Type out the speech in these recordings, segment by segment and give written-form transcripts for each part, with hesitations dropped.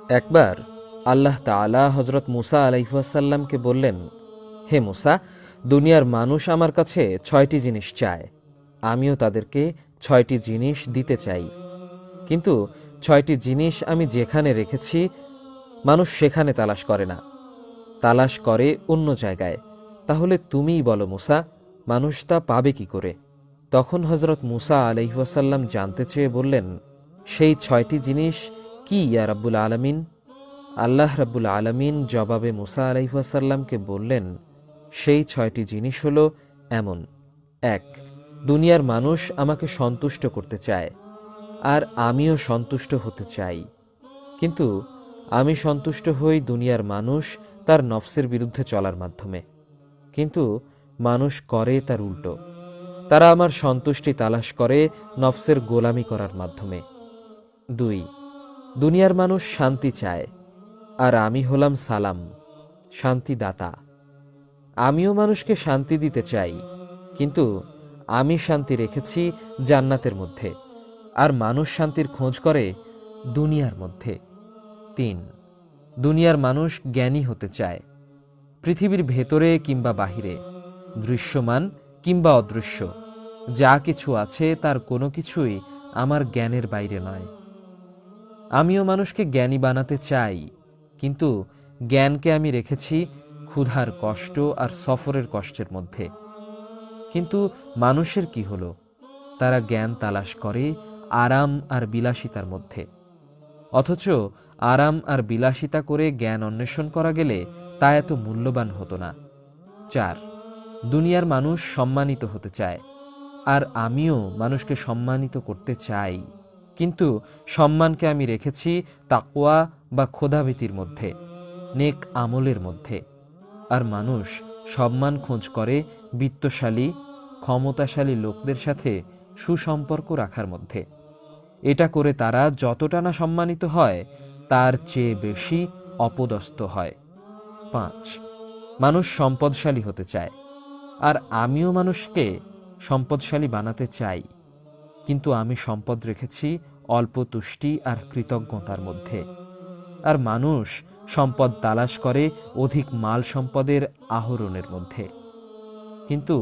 একবার আল্লাহ তাআলা হজরত মুসা আলাইহিসসালামকে বললেন, হে মুসা, দুনিয়ার মানুষ আমার কাছে 6টি জিনিস চায়, আমিও তাদেরকে 6টি জিনিস দিতে চাই। কিন্তু 6টি জিনিস আমি যেখানে রেখেছি মানুষ সেখানে তালাশ করে না, তালাশ করে অন্য জায়গায়। তাহলে তুমিই বলো মুসা, মানুষ তা পাবে কি করে? তখন হজরত মুসা আলাইহিসসালাম জানতে চেয়ে বললেন, সেই 6টি জিনিস কি ইয়া রাব্বুল আলামিন? আল্লাহ রাব্বুল আলামিন জবাবে মুসা আলাইহিসসালামকে বললেন, সেই 6টি জিনিস হলো এমন: 1, দুনিয়ার মানুষ আমাকে সন্তুষ্ট করতে চায়, আর আমিও সন্তুষ্ট হতে চাই। কিন্তু আমি সন্তুষ্ট হই দুনিয়ার মানুষ তার নফসের বিরুদ্ধে চলার মাধ্যমে, কিন্তু মানুষ করে তার উল্টো। তারা আমার সন্তুষ্টি তালাশ করে নফসের গোলামি করার মাধ্যমে। 2, দুনিয়ার মানুষ শান্তি চায়, আর আমি হলাম সালাম, শান্তিদাতা। আমিও মানুষকে শান্তি দিতে চাই, কিন্তু আমি শান্তি রেখেছি জান্নাতের মধ্যে, আর মানুষ শান্তির খোঁজ করে দুনিয়ার মধ্যে। 3, দুনিয়ার মানুষ জ্ঞানী হতে চায়, পৃথিবীর ভেতরে কিংবা বাহিরে, দৃশ্যমান কিংবা অদৃশ্য, যা কিছু আছে তার কোনো কিছুই আমার জ্ঞানের বাইরে নয়। আমিও মানুষকে জ্ঞানী বানাতে চাই, কিন্তু জ্ঞানকে আমি রেখেছি ক্ষুধার কষ্ট আর সফরের কষ্টের মধ্যে। কিন্তু মানুষের কি হলো? তারা জ্ঞান তালাশ করে আরাম আর বিলাসিতার মধ্যে। অথচ আরাম আর বিলাসিতা করে জ্ঞান অন্বেষণ করা গেলে তা এত মূল্যবান হতো না। 4, দুনিয়ার মানুষ সম্মানিত হতে চায়, আর আমিও মানুষকে সম্মানিত করতে চাই, কিন্তু সম্মানকে আমি রেখেছি তাকওয়া বা খোদাভীতির মধ্যে, নেক আমলের মধ্যে। আর মানুষ সম্মান খোঁজ করে বিত্তশালী, ক্ষমতাশালী লোকদের সাথে সুসম্পর্ক রাখার মধ্যে। এটা করে তারা যতটা না সম্মানিত হয় তার চেয়ে বেশি অপদস্থ হয়। 5, মানুষ সম্পদশালী হতে চায়, আর আমিও মানুষকে সম্পদশালী বানাতে চাই, কিন্তু আমি সম্পদ রেখেছি অল্প তুষ্টি আর কৃতজ্ঞতার মধ্যে। আর মানুষ সম্পদ তালাশ করে অধিক মাল সম্পদের আহরণের মধ্যে। কিন্তু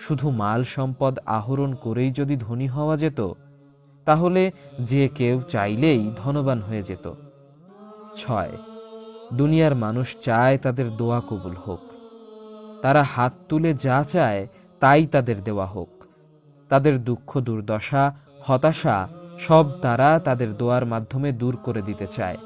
শুধু মাল সম্পদ আহরণ করেই যদি ধনী হওয়া যেত, তাহলে যে কেউ চাইলেই ধনবান হয়ে যেত। 6, দুনিয়ার মানুষ চায় তাদের দোয়া কবুল হোক, তারা হাত তুলে যা চায় তাই তাদের দেওয়া হোক। তাদের দুঃখ দুর্দশা হতাশা সব তারা তাদের দোয়ার মাধ্যমে দূর করে দিতে চায়।